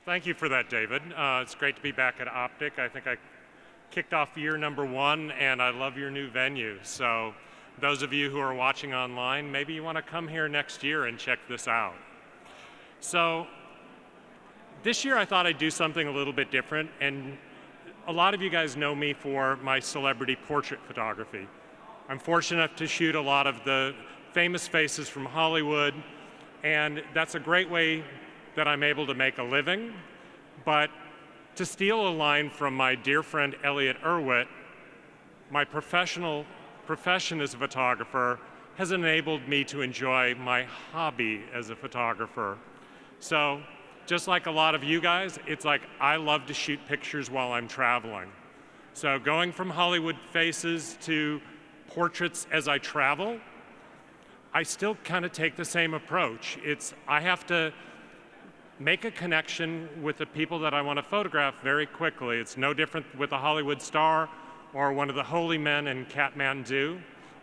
Thank you for that, David. It's great to be back at Optic. I think I kicked off year number 1, and I love your new venue. So those of you who are watching online, maybe you want to come here next year and check this out. So this year I thought I'd do something a little bit different, and a lot of you guys know me for my celebrity portrait photography. I'm fortunate enough to shoot a lot of the famous faces from Hollywood, and that's a great way that I'm able to make a living. But to steal a line from my dear friend Elliot Erwitt, my profession as a photographer has enabled me to enjoy my hobby as a photographer. So just like a lot of you guys, it's like I love to shoot pictures while I'm traveling. So going from Hollywood faces to portraits as I travel, I still kind of take the same approach. I have to make a connection with the people that I want to photograph very quickly. It's no different with a Hollywood star or one of the holy men in Kathmandu.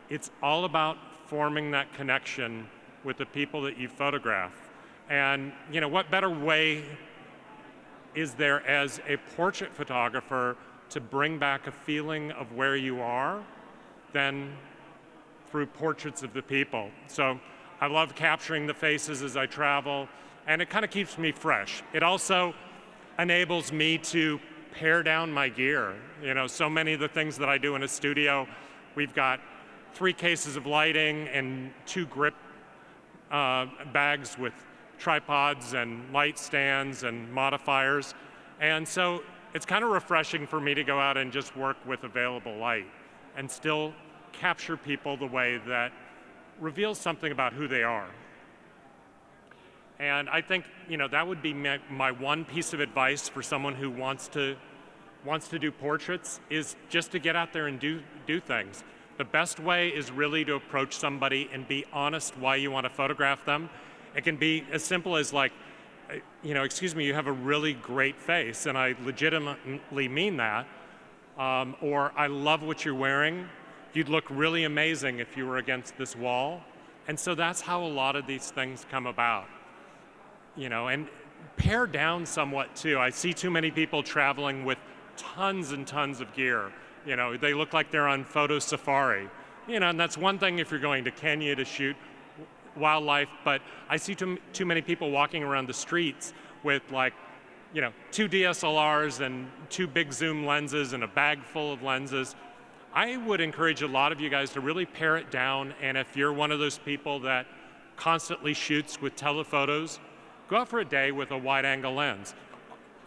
It's all about forming that connection with the people that you photograph. And what better way is there as a portrait photographer to bring back a feeling of where you are than through portraits of the people. So I love capturing the faces as I travel, and it kind of keeps me fresh. It also enables me to pare down my gear. So many of the things that I do in a studio, we've got 3 cases of lighting and 2 grip bags with tripods and light stands and modifiers. And so it's kind of refreshing for me to go out and just work with available light and still capture people the way that reveals something about who they are. And I think that would be my one piece of advice for someone who wants to do portraits, is just to get out there and do things. The best way is really to approach somebody and be honest why you want to photograph them. It can be as simple as like, excuse me, you have a really great face, and I legitimately mean that. Or I love what you're wearing. You'd look really amazing if you were against this wall. And so that's how a lot of these things come about. And pare down somewhat too. I see too many people traveling with tons and tons of gear. They look like they're on photo safari. And that's one thing if you're going to Kenya to shoot wildlife, but I see too many people walking around the streets with 2 DSLRs and 2 big zoom lenses and a bag full of lenses. I would encourage a lot of you guys to really pare it down, and if you're one of those people that constantly shoots with telephotos, go out for a day with a wide-angle lens.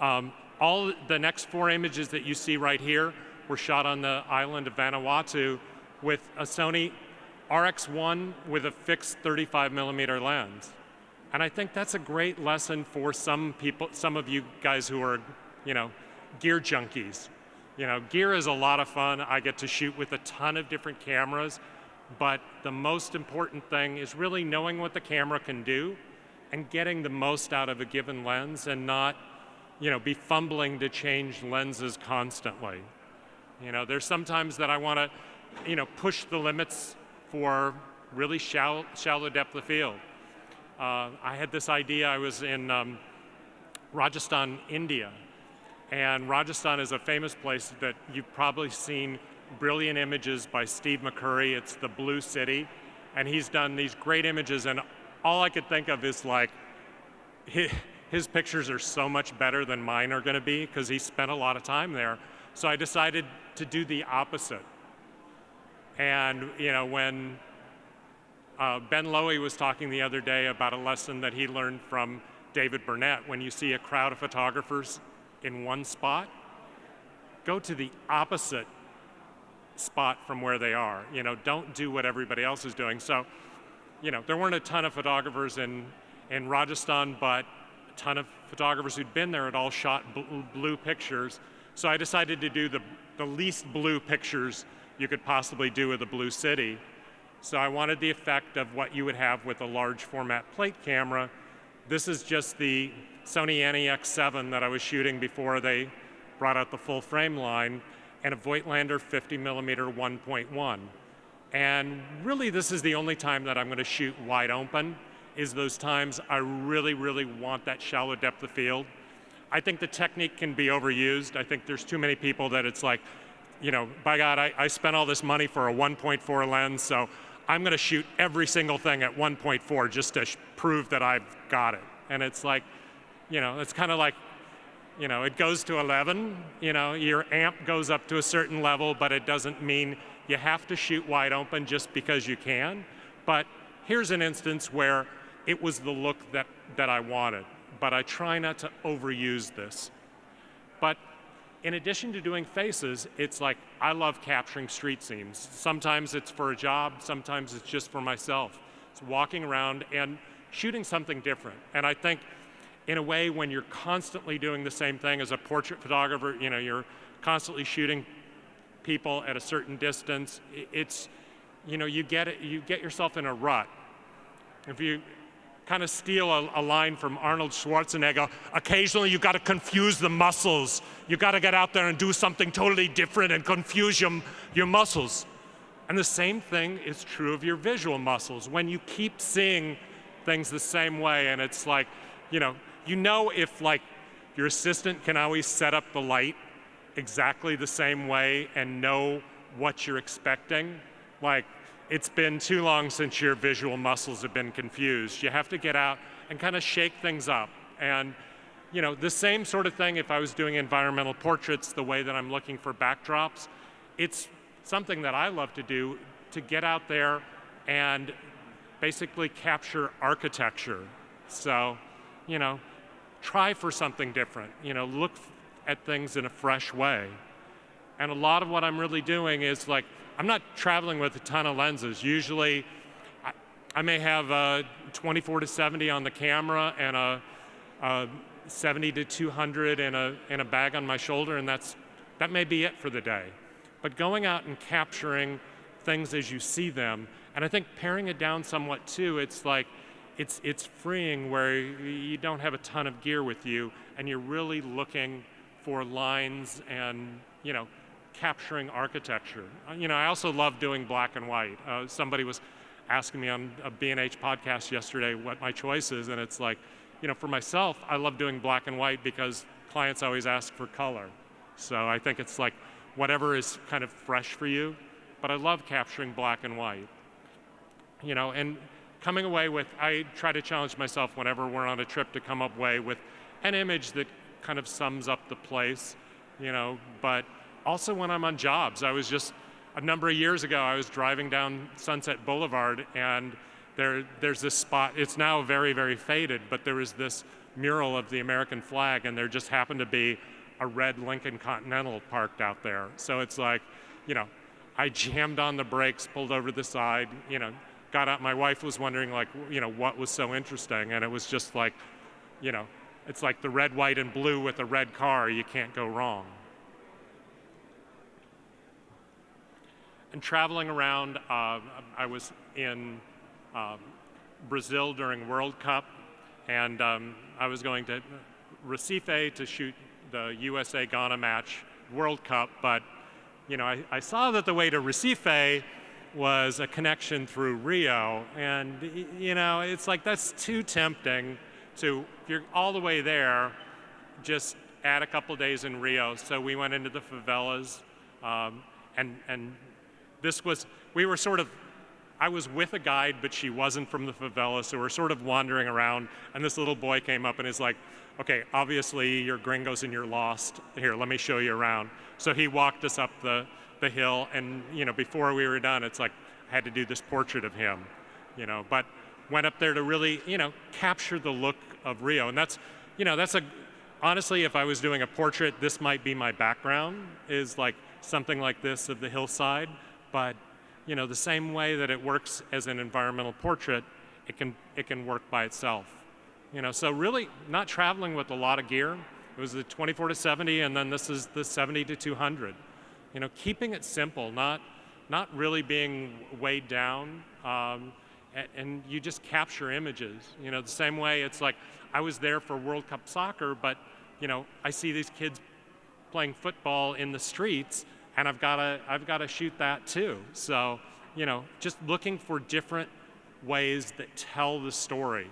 All the next 4 images that you see right here were shot on the island of Vanuatu with a Sony RX1 with a fixed 35mm lens. And I think that's a great lesson for some of you guys who are, gear junkies. Gear is a lot of fun. I get to shoot with a ton of different cameras, but the most important thing is really knowing what the camera can do and getting the most out of a given lens, and not, be fumbling to change lenses constantly. There's sometimes that I want to, push the limits for really shallow depth of field. I had this idea. I was in Rajasthan, India, and Rajasthan is a famous place that you've probably seen brilliant images by Steve McCurry. It's the Blue City, and he's done these great images, and all I could think of is his pictures are so much better than mine are going to be because he spent a lot of time there. So I decided to do the opposite. And when Ben Lowy was talking the other day about a lesson that he learned from David Burnett, when you see a crowd of photographers in one spot, go to the opposite spot from where they are. Don't do what everybody else is doing. So, there weren't a ton of photographers in Rajasthan, but a ton of photographers who'd been there had all shot blue pictures. So I decided to do the least blue pictures you could possibly do with a blue city. So I wanted the effect of what you would have with a large format plate camera. This is just the Sony NEX7 that I was shooting before they brought out the full frame line, and a Voigtlander 50mm 1.1. And really, this is the only time that I'm going to shoot wide open, is those times I really, really want that shallow depth of field. I think the technique can be overused. I think there's too many people that it's like, by God, I spent all this money for a 1.4 lens, so I'm going to shoot every single thing at 1.4 just to prove that I've got it. And it's like, it's kind of like, it goes to 11, your amp goes up to a certain level, but it doesn't mean you have to shoot wide open just because you can. But here's an instance where it was the look that I wanted, but I try not to overuse this. But in addition to doing faces, it's like I love capturing street scenes. Sometimes it's for a job, sometimes it's just for myself. It's walking around and shooting something different. And I think in a way, when you're constantly doing the same thing as a portrait photographer, you're constantly shooting people at a certain distance, it's, you get yourself in a rut. If you kind of steal a line from Arnold Schwarzenegger, occasionally you got to confuse the muscles. You got to get out there and do something totally different and confuse your muscles. And the same thing is true of your visual muscles. When you keep seeing things the same way, and it's like, if like your assistant can always set up the light exactly the same way and know what you're expecting, like, it's been too long since your visual muscles have been confused. You have to get out and kind of shake things up. And, the same sort of thing if I was doing environmental portraits, the way that I'm looking for backdrops, it's something that I love to do, to get out there and basically capture architecture. So, try for something different. Look at things in a fresh way. And a lot of what I'm really doing is like, I'm not traveling with a ton of lenses. Usually, I may have a 24-70 on the camera and a 70-200 in a bag on my shoulder, and that may be it for the day. But going out and capturing things as you see them, and I think paring it down somewhat too, it's like, it's freeing where you don't have a ton of gear with you, and you're really looking for lines and, capturing architecture. I also love doing black and white. Somebody was asking me on a B&H podcast yesterday what my choice is, and it's like, for myself, I love doing black and white because clients always ask for color. So I think it's like whatever is kind of fresh for you, but I love capturing black and white. And coming away with, I try to challenge myself whenever we're on a trip to come away with an image that kind of sums up the place, but also when I'm on jobs. I was just, a number of years ago, I was driving down Sunset Boulevard, and there's this spot, it's now very, very faded, but there was this mural of the American flag, and there just happened to be a red Lincoln Continental parked out there. So it's like, I jammed on the brakes, pulled over to the side, got out. My wife was wondering, like, what was so interesting, and it was just like, it's like the red, white, and blue with a red car. You can't go wrong. And traveling around, I was in Brazil during World Cup, and I was going to Recife to shoot the USA-Ghana match, World Cup, but I saw that the way to Recife was a connection through Rio, and it's like that's too tempting to, if you're all the way there, just add a couple days in Rio. So we went into the favelas, and this was, we were sort of, I was with a guide, but she wasn't from the favela, so we're sort of wandering around, and this little boy came up and is like, okay, obviously you're gringos and you're lost. Here, let me show you around. So he walked us up the hill, and before we were done, it's like I had to do this portrait of him, but went up there to really, capture the look of Rio. And that's honestly, if I was doing a portrait, this might be my background, is like something like this of the hillside. But the same way that it works as an environmental portrait, it can work by itself. So really not traveling with a lot of gear. It was the 24-70, and then this is the 70-200. Keeping it simple, not really being weighed down, and you just capture images. The same way it's like I was there for World Cup soccer, but I see these kids playing football in the streets, and I've got to shoot that too. So just looking for different ways that tell the story.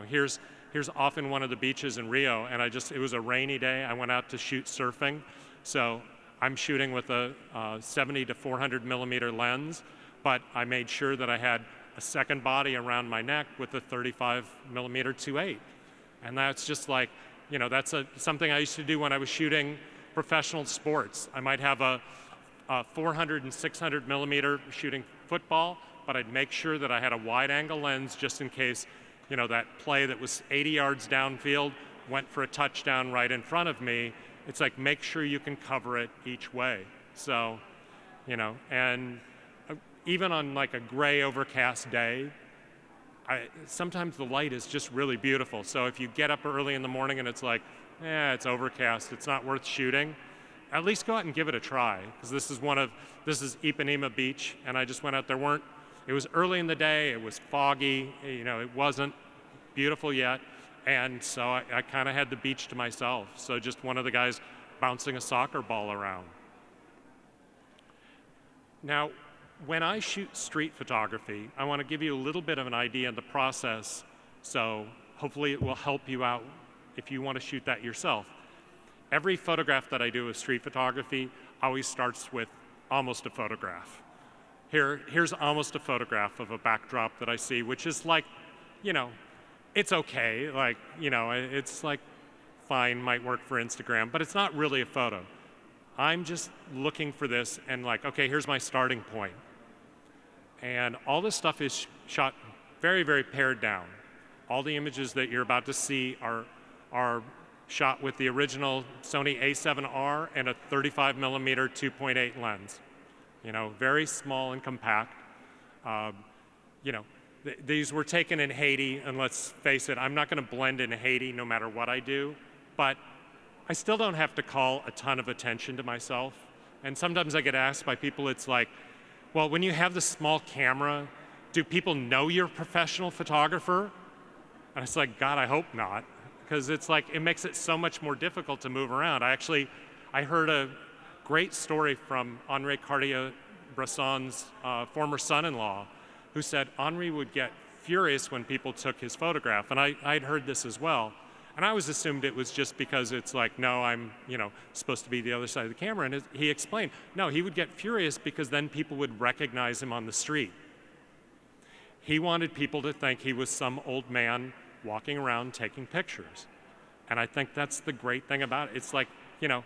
Here's here's often one of the beaches in Rio, and it was a rainy day. I went out to shoot surfing. So I'm shooting with a 70 to 400 millimeter lens, but I made sure that I had a second body around my neck with a 35 millimeter 2.8. And that's just like, that's something I used to do when I was shooting professional sports. I might have a 400 and 600 millimeter shooting football, but I'd make sure that I had a wide angle lens just in case, that play that was 80 yards downfield went for a touchdown right in front of me. It's like, make sure you can cover it each way. So, and even on like a gray overcast day, sometimes the light is just really beautiful. So if you get up early in the morning and it's like, it's overcast, it's not worth shooting, at least go out and give it a try. Because this is Ipanema Beach, and I just went out there. It was early in the day, it was foggy, it wasn't beautiful yet. And so I kind of had the beach to myself. So just one of the guys bouncing a soccer ball around. Now, when I shoot street photography, I want to give you a little bit of an idea of the process. So hopefully it will help you out if you want to shoot that yourself. Every photograph that I do with street photography always starts with almost a photograph. Here's almost a photograph of a backdrop that I see, which is like, it's okay, like, it's like fine, might work for Instagram, but it's not really a photo. I'm just looking for this and like, okay, here's my starting point. And all this stuff is shot very, very pared down. All the images that you're about to see are shot with the original Sony A7R and a 35 millimeter 2.8 lens. Very small and compact. These were taken in Haiti, and let's face it, I'm not going to blend in Haiti no matter what I do, but I still don't have to call a ton of attention to myself. And sometimes I get asked by people, it's like, well, when you have this small camera, do people know you're a professional photographer? And it's like, God, I hope not, because it's like, it makes it so much more difficult to move around. I heard a great story from Henri Cartier-Bresson's former son-in-law, who said Henri would get furious when people took his photograph. And I'd heard this as well. And I always assumed it was just because it's like, no, I'm supposed to be the other side of the camera. And he explained, no, he would get furious because then people would recognize him on the street. He wanted people to think he was some old man walking around taking pictures. And I think that's the great thing about it. It's like, you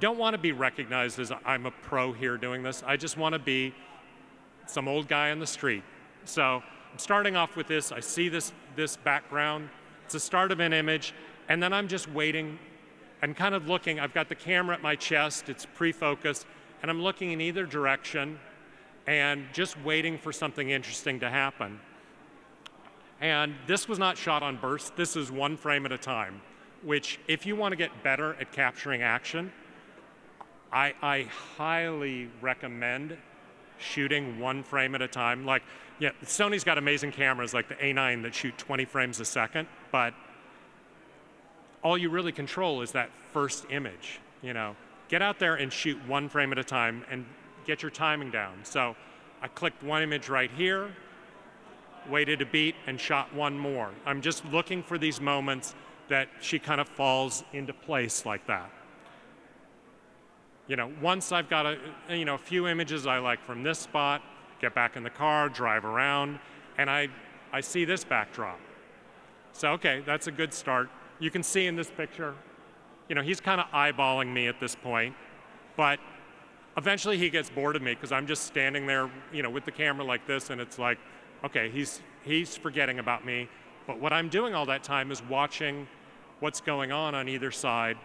don't want to be recognized as I'm a pro here doing this. I just want to be some old guy on the street. So I'm starting off with this. I see this background. It's the start of an image, and then I'm just waiting and kind of looking. I've got the camera at my chest. It's pre-focused, and I'm looking in either direction and just waiting for something interesting to happen. And this was not shot on bursts. This is one frame at a time, which if you want to get better at capturing action, I highly recommend shooting one frame at a time. Like, yeah, Sony's got amazing cameras like the A9 that shoot 20 frames a second, but all you really control is that first image. Get out there and shoot one frame at a time and get your timing down. So I clicked one image right here, waited a beat, and shot one more. I'm just looking for these moments that she kind of falls into place like that. Once I've got a few images I like from this spot, get back in the car, drive around, and I see this backdrop. So, okay, that's a good start. You can see in this picture, he's kind of eyeballing me at this point, but eventually he gets bored of me because I'm just standing there, with the camera like this, and it's like, okay, he's forgetting about me. But what I'm doing all that time is watching what's going on either side,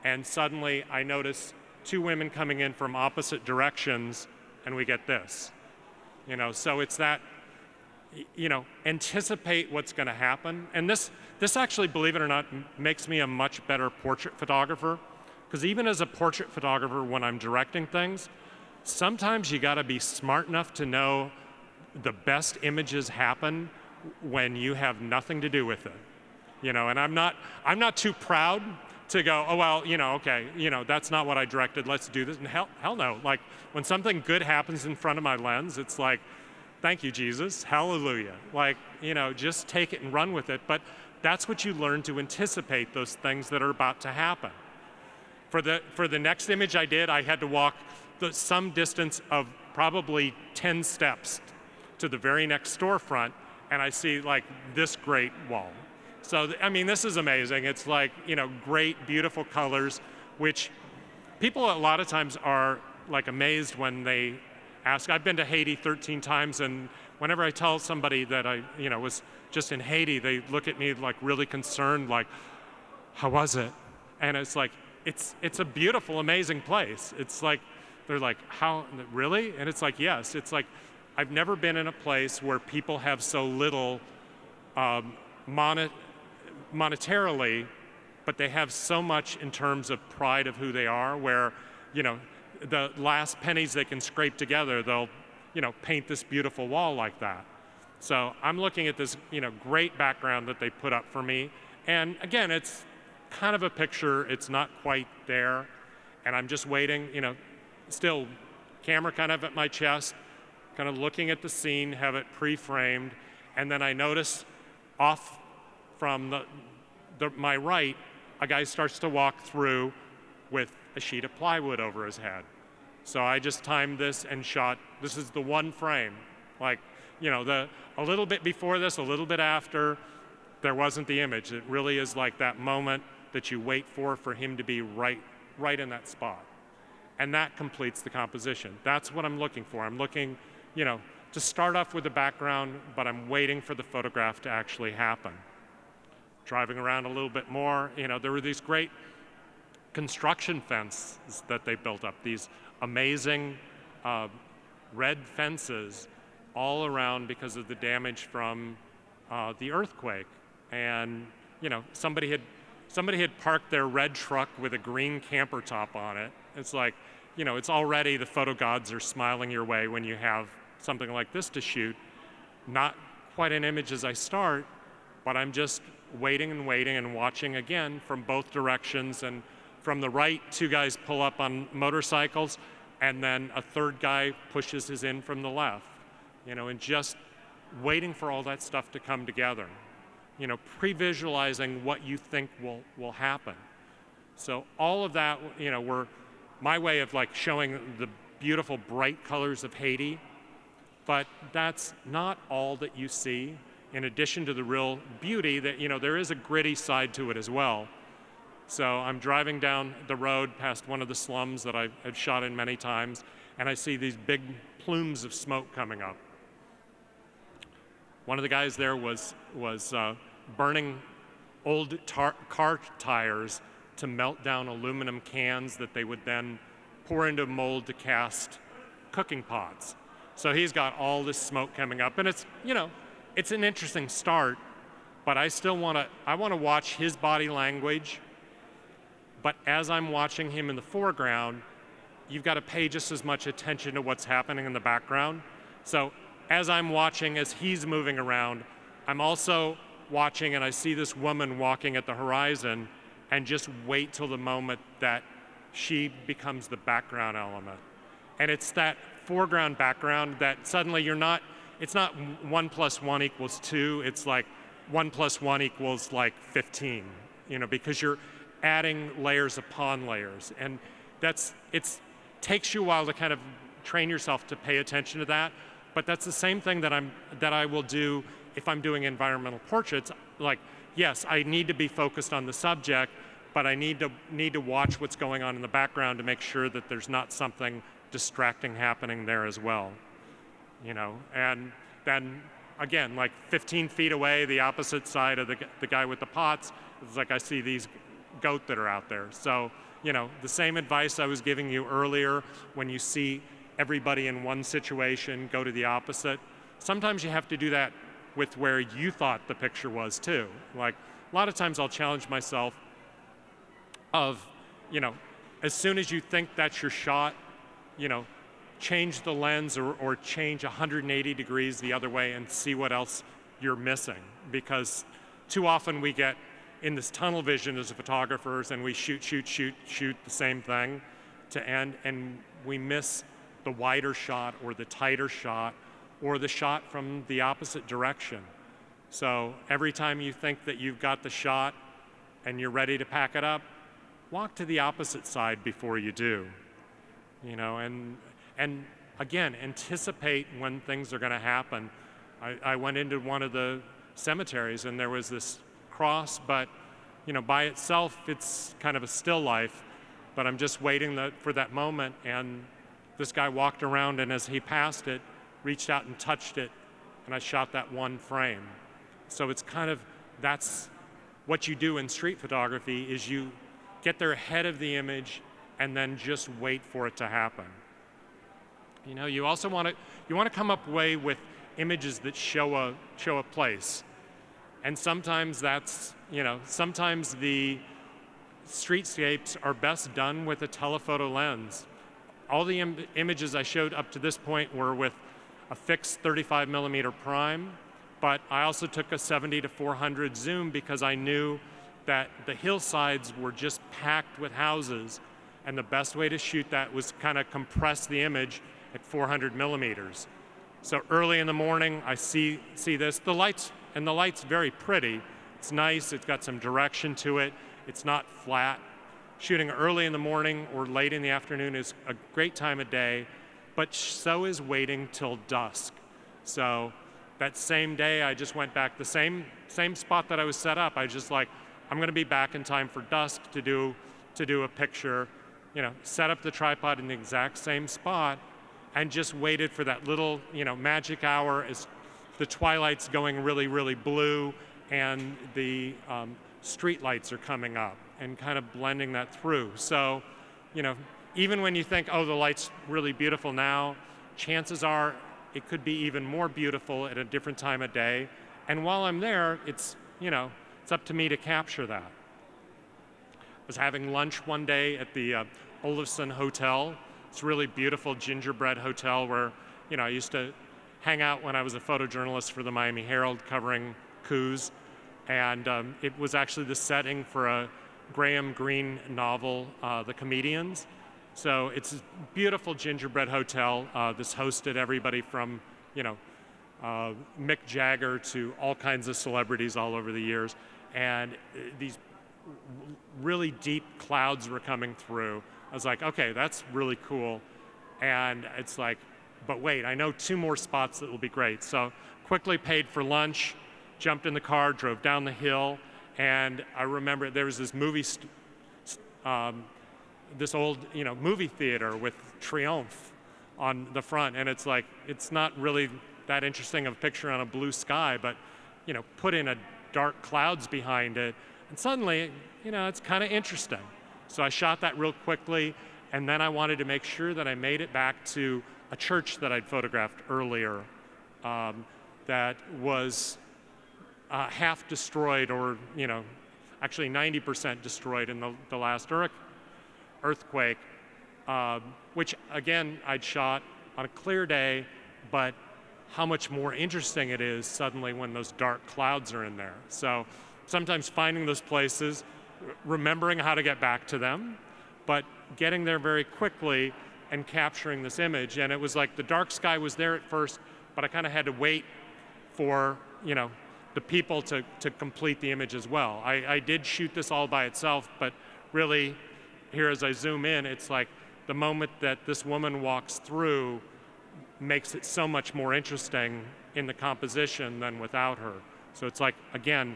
and suddenly I notice two women coming in from opposite directions, and we get this. So it's that, anticipate what's going to happen. And this actually, believe it or not, makes me a much better portrait photographer, because even as a portrait photographer, when I'm directing things, sometimes you got to be smart enough to know the best images happen when you have nothing to do with it. And I'm not too proud to go, oh, well, okay, that's not what I directed, let's do this. And hell no. Like, when something good happens in front of my lens, it's like, thank you, Jesus, hallelujah. Like, just take it and run with it. But that's what you learn to anticipate those things that are about to happen. For the next image I did, I had to walk some distance of probably 10 steps to the very next storefront, and I see like this great wall. So, I mean, this is amazing. It's like, you know, great, beautiful colors, which people a lot of times are like amazed when they ask. I've been to Haiti 13 times, and whenever I tell somebody that I, you know, was just in Haiti, they look at me like really concerned, like, how was it? And it's like, it's a beautiful, amazing place. It's like, they're like, how, really? And it's like, yes. It's like, I've never been in a place where people have so little monetarily, but they have so much in terms of pride of who they are, where, you know, the last pennies they can scrape together, they'll, you know, paint this beautiful wall like that. So I'm looking at this, you know, great background that they put up for me. And again, it's kind of a picture, it's not quite there. And I'm just waiting, you know, still camera kind of at my chest, kind of looking at the scene, have it pre-framed. And then I notice off from my right, a guy starts to walk through with a sheet of plywood over his head. So I just timed this and shot, this is the one frame. Like, you know, a little bit before this, a little bit after, there wasn't the image. It really is like that moment that you wait for him to be right in that spot. And that completes the composition. That's what I'm looking for. I'm looking, you know, to start off with the background, but I'm waiting for the photograph to actually happen. Driving around a little bit more, you know, there were these great construction fences that they built up, these amazing red fences all around because of the damage from the earthquake. And, you know, somebody had parked their red truck with a green camper top on it. It's like, you know, it's already the photo gods are smiling your way when you have something like this to shoot. Not quite an image as I start, but I'm just waiting and watching again from both directions. And from the right, two guys pull up on motorcycles, and then a third guy pushes his in from the left. You know, and just waiting for all that stuff to come together. You know, pre-visualizing what you think will happen. So all of that, you know, were my way of like showing the beautiful bright colors of Haiti, but that's not all that you see. In addition to the real beauty that, you know, there is a gritty side to it as well. So I'm driving down the road past one of the slums that I've shot in many times, and I see these big plumes of smoke coming up. One of the guys there was burning old car tires to melt down aluminum cans that they would then pour into a mold to cast cooking pots. So he's got all this smoke coming up, and it's, you know, it's an interesting start, but I still want to watch his body language. But as I'm watching him in the foreground, you've got to pay just as much attention to what's happening in the background. So as I'm watching, as he's moving around, I'm also watching, and I see this woman walking at the horizon, and just wait till the moment that she becomes the background element. And it's that foreground background that suddenly it's not 1 + 1 = 2, it's like 1 + 1 = like 15, you know, because you're adding layers upon layers. And it takes you a while to kind of train yourself to pay attention to that, but that's the same thing that I will do if I'm doing environmental portraits. Like, yes, I need to be focused on the subject, but I need to watch what's going on in the background to make sure that there's not something distracting happening there as well. You know, and then again, like 15 feet away, the opposite side of the guy with the pots, it's like I see these goat that are out there. So, you know, the same advice I was giving you earlier, when you see everybody in one situation, go to the opposite. Sometimes you have to do that with where you thought the picture was too. Like, a lot of times I'll challenge myself of, you know, as soon as you think that's your shot, you know, change the lens or change 180 degrees the other way and see what else you're missing. Because too often we get in this tunnel vision as photographers, and we shoot the same thing to end, and we miss the wider shot or the tighter shot or the shot from the opposite direction. So every time you think that you've got the shot and you're ready to pack it up, walk to the opposite side before you do. You know, and again, anticipate when things are going to happen. I went into one of the cemeteries and there was this cross, but you know, by itself, it's kind of a still life, but I'm just waiting for that moment, and this guy walked around, and as he passed it, reached out and touched it, and I shot that one frame. So it's kind of, that's what you do in street photography, is you get there ahead of the image and then just wait for it to happen. You know, you also want to come up with images that show a place. And sometimes that's, you know, sometimes the streetscapes are best done with a telephoto lens. All the images I showed up to this point were with a fixed 35mm prime, but I also took a 70-400 zoom because I knew that the hillsides were just packed with houses, and the best way to shoot that was kind of compress the image at 400mm. So early in the morning, I see this. The light's very pretty. It's nice, it's got some direction to it. It's not flat. Shooting early in the morning or late in the afternoon is a great time of day, but so is waiting till dusk. So that same day, I just went back the same spot that I was set up. I just like, I'm going to be back in time for dusk to do a picture. You know, set up the tripod in the exact same spot, and just waited for that little, you know, magic hour as the twilight's going really, really blue, and the street lights are coming up, and kind of blending that through. So, you know, even when you think, oh, the light's really beautiful now, chances are it could be even more beautiful at a different time of day. And while I'm there, it's, you know, it's up to me to capture that. I was having lunch one day at the Olafson Hotel. It's a really beautiful gingerbread hotel where, you know, I used to hang out when I was a photojournalist for the Miami Herald covering coups. And it was actually the setting for a Graham Greene novel, The Comedians. So it's a beautiful gingerbread hotel. This hosted everybody from, you know, Mick Jagger to all kinds of celebrities all over the years. And these really deep clouds were coming through. I was like, okay, that's really cool. And it's like, but wait, I know 2 more spots that will be great. So quickly paid for lunch, jumped in the car, drove down the hill, and I remember there was this this old, you know, movie theater with Triumph on the front, and it's like, it's not really that interesting of a picture on a blue sky, but, you know, put in a dark clouds behind it, and suddenly, you know, it's kind of interesting. So I shot that real quickly, and then I wanted to make sure that I made it back to a church that I'd photographed earlier that was half destroyed, or, you know, actually 90% destroyed in the last earthquake, which again I'd shot on a clear day, but how much more interesting it is suddenly when those dark clouds are in there. So sometimes finding those places, remembering how to get back to them, but getting there very quickly and capturing this image. And it was like the dark sky was there at first, but I kind of had to wait for, you know, the people to complete the image as well. I did shoot this all by itself, but really, here as I zoom in, it's like the moment that this woman walks through makes it so much more interesting in the composition than without her. So it's like, again,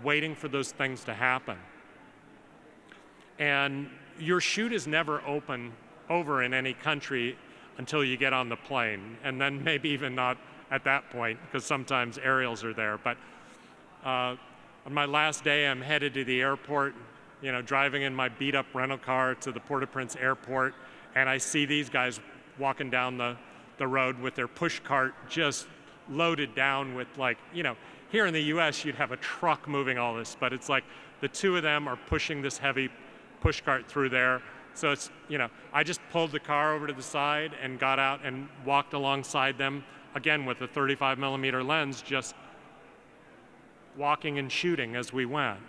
waiting for those things to happen. And your shoot is never over in any country until you get on the plane, and then maybe even not at that point, because sometimes aerials are there. But on my last day, I'm headed to the airport, you know, driving in my beat-up rental car to the Port-au-Prince airport, and I see these guys walking down the road with their push cart just loaded down with, like, you know, here in the US you'd have a truck moving all this, but it's like the 2 of them are pushing this heavy push cart through there. So it's, you know, I just pulled the car over to the side and got out and walked alongside them, again with a 35mm lens, just walking and shooting as we went.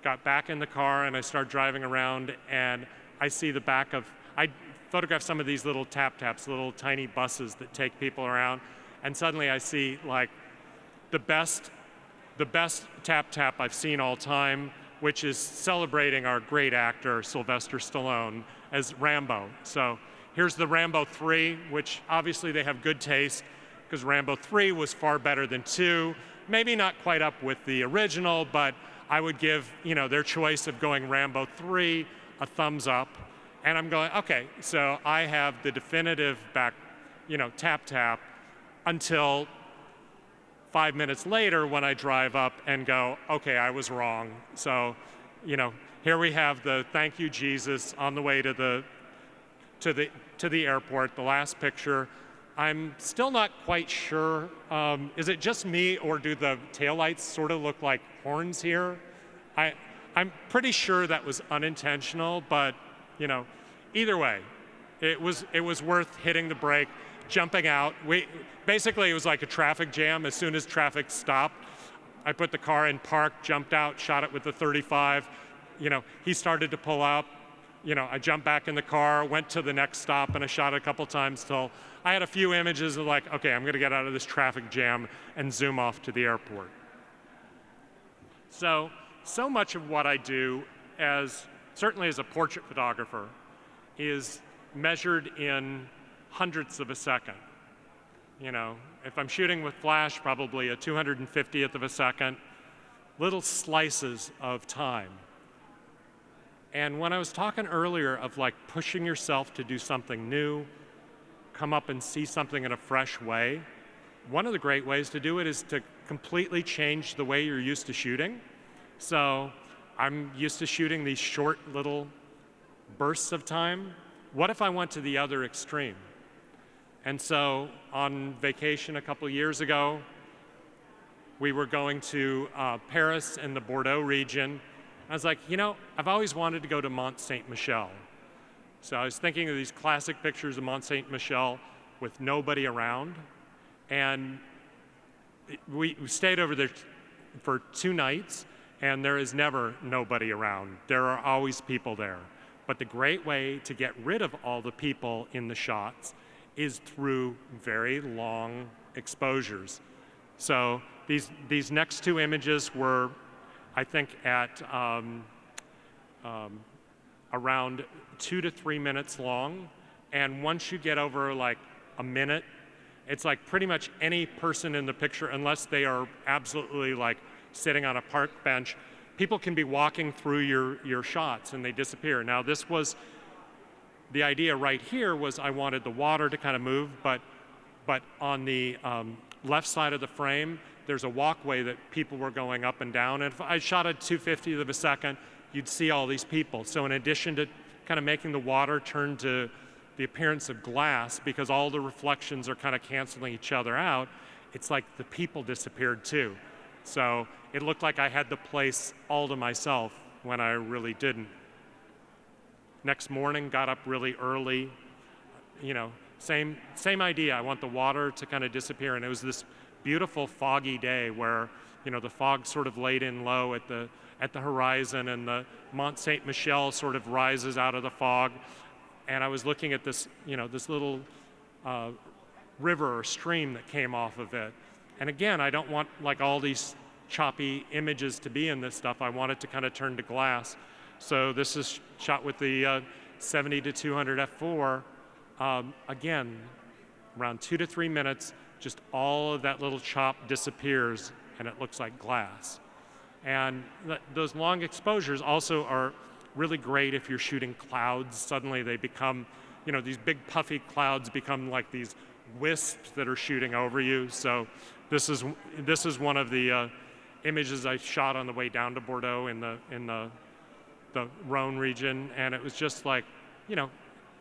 Got back in the car and I started driving around, and I see the back of, I photographed some of these little tap-taps, little tiny buses that take people around, and suddenly I see like the best the best tap I've seen all time, which is celebrating our great actor, Sylvester Stallone, as Rambo. So here's the Rambo 3, which obviously they have good taste, because Rambo 3 was far better than 2. Maybe not quite up with the original, but I would give, their choice of going Rambo 3 a thumbs up. And I'm going, okay, so I have the definitive back, tap until 5 minutes later when I drive up and go, okay, I was wrong. So, here we have the thank you, Jesus, on the way to the airport, the last picture. I'm still not quite sure, is it just me or do the taillights sort of look like horns here? I'm pretty sure that was unintentional, but either way, it was worth hitting the brake, jumping out. Basically, it was like a traffic jam. As soon as traffic stopped, I put the car in park, jumped out, shot it with the 35. He started to pull up. I jumped back in the car, went to the next stop, and I shot it a couple times till I had a few images of like, okay, I'm gonna get out of this traffic jam and zoom off to the airport. So much of what I do, certainly as a portrait photographer, is measured in hundredths of a second. If I'm shooting with flash, probably a 250th of a second, little slices of time. And when I was talking earlier of like pushing yourself to do something new, come up and see something in a fresh way, one of the great ways to do it is to completely change the way you're used to shooting. So I'm used to shooting these short little bursts of time. What if I went to the other extreme? And so on vacation a couple years ago, we were going to Paris and the Bordeaux region. I was like, I've always wanted to go to Mont Saint-Michel. So I was thinking of these classic pictures of Mont Saint-Michel with nobody around. And we stayed over there for 2 nights, and there is never nobody around. There are always people there. But the great way to get rid of all the people in the shots is through very long exposures. So these next 2 images were, I think, at around 2 to 3 minutes long. And once you get over like a minute, it's like pretty much any person in the picture, unless they are absolutely like sitting on a park bench, people can be walking through your shots and they disappear. Now the idea right here was I wanted the water to kind of move, but on the left side of the frame, there's a walkway that people were going up and down. And if I shot at 2/50th of a second, you'd see all these people. So in addition to kind of making the water turn to the appearance of glass, because all the reflections are kind of canceling each other out, it's like the people disappeared too. So it looked like I had the place all to myself when I really didn't. Next morning, got up really early. Same idea. I want the water to kind of disappear. And it was this beautiful foggy day where, the fog sort of laid in low at the horizon, and the Mont Saint-Michel sort of rises out of the fog. And I was looking at this, this little river or stream that came off of it. And again, I don't want like all these choppy images to be in this stuff. I want it to kind of turn to glass. So this is shot with the 70 to 200 f4. Again, around 2 to 3 minutes, just all of that little chop disappears and it looks like glass. And those long exposures also are really great if you're shooting clouds. Suddenly they become, these big puffy clouds become like these wisps that are shooting over you. So this is one of the images I shot on the way down to Bordeaux in the Rhone region, and it was just like,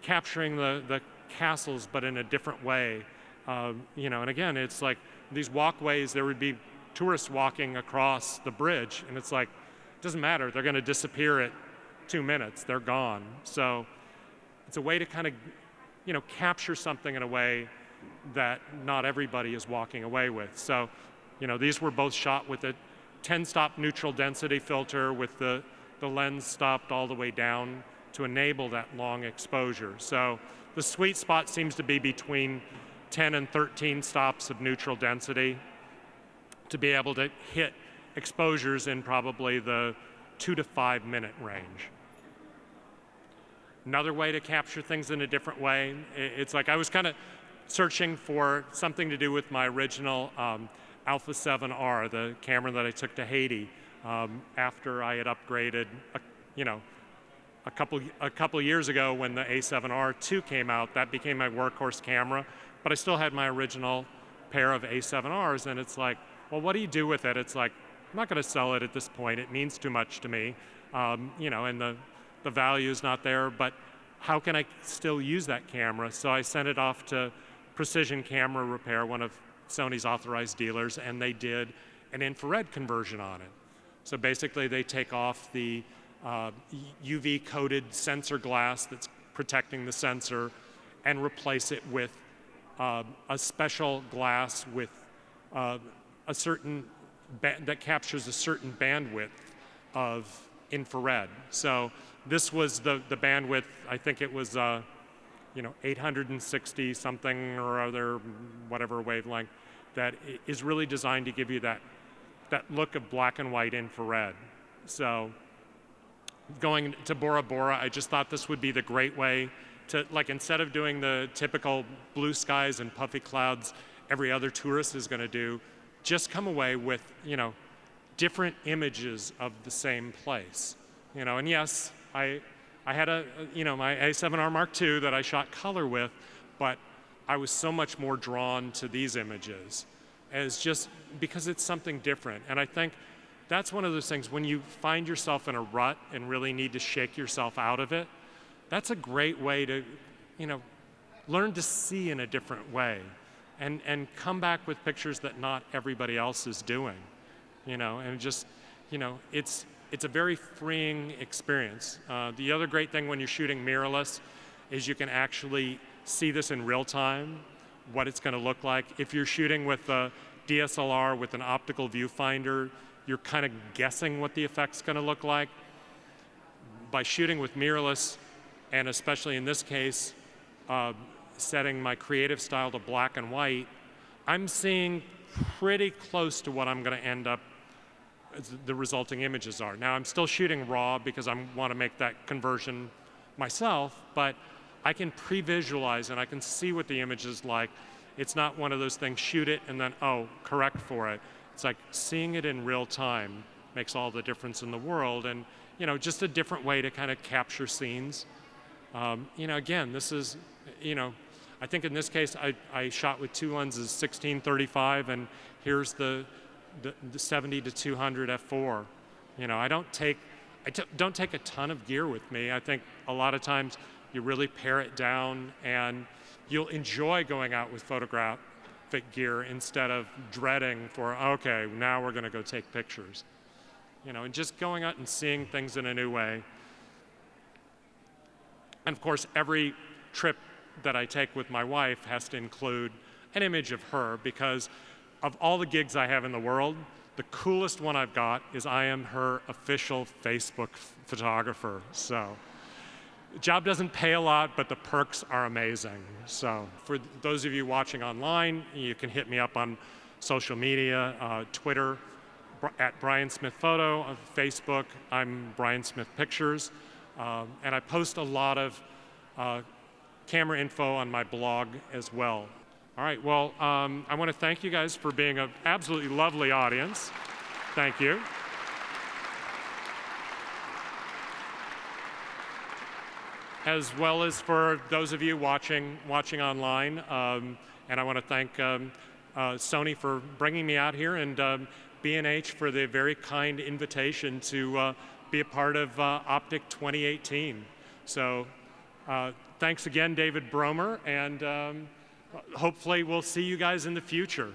capturing the castles, but in a different way. And again, it's like these walkways, there would be tourists walking across the bridge, and it's like, it doesn't matter, they're gonna disappear at 2 minutes, they're gone. So it's a way to kind of, capture something in a way that not everybody is walking away with. So, these were both shot with a 10-stop neutral density filter with the lens stopped all the way down to enable that long exposure. So the sweet spot seems to be between 10 and 13 stops of neutral density to be able to hit exposures in probably the 2 to 5 minute range. Another way to capture things in a different way, it's like I was kind of searching for something to do with my original Alpha 7R, the camera that I took to Haiti after I had upgraded, a couple years ago when the A7R II came out. That became my workhorse camera, but I still had my original pair of A7Rs, and it's like, well, what do you do with it? It's like, I'm not going to sell it at this point. It means too much to me, and the value is not there, but how can I still use that camera? So I sent it off to Precision Camera Repair, one of Sony's authorized dealers, and they did an infrared conversion on it. So basically they take off the UV-coated sensor glass that's protecting the sensor and replace it with a special glass with that captures a certain bandwidth of infrared. So this was the bandwidth, I think it was 860 something or other, whatever wavelength, that is really designed to give you that look of black and white infrared. So going to Bora Bora, I just thought this would be the great way to, like, instead of doing the typical blue skies and puffy clouds every other tourist is going to do, just come away with, different images of the same place. And yes, I had my A7R Mark II that I shot color with, but I was so much more drawn to these images as just because it's something different. And I think that's one of those things when you find yourself in a rut and really need to shake yourself out of it, that's a great way to, learn to see in a different way and come back with pictures that not everybody else is doing, and just, it's a very freeing experience. The other great thing when you're shooting mirrorless is you can actually see this in real time, what it's going to look like. If you're shooting with a DSLR with an optical viewfinder, you're kind of guessing what the effect's going to look like. By shooting with mirrorless, and especially in this case, setting my creative style to black and white, I'm seeing pretty close to what I'm going to end up the resulting images are. Now I'm still shooting raw because I want to make that conversion myself, but I can pre-visualize and I can see what the image is like. It's not one of those things, shoot it and then, correct for it. It's like seeing it in real time makes all the difference in the world, and just a different way to kind of capture scenes. Again, this is, I think in this case I shot with two lenses, 16-35, and here's the 70 to 200 f4. I don't take a ton of gear with me. I think a lot of times you really pare it down and you'll enjoy going out with photographic gear instead of dreading for, okay, now we're going to go take pictures. And just going out and seeing things in a new way. And of course, every trip that I take with my wife has to include an image of her, because of all the gigs I have in the world, the coolest one I've got is I am her official Facebook photographer. So the job doesn't pay a lot, but the perks are amazing. So for those of you watching online, you can hit me up on social media, Twitter, at Brian Smith Photo, on Facebook, I'm Brian Smith Pictures, and I post a lot of camera info on my blog as well. All right, well, I want to thank you guys for being an absolutely lovely audience. Thank you. As well as for those of you watching online, and I want to thank Sony for bringing me out here, and B&H for the very kind invitation to be a part of Optic 2018. So thanks again, David Bromer, and hopefully we'll see you guys in the future.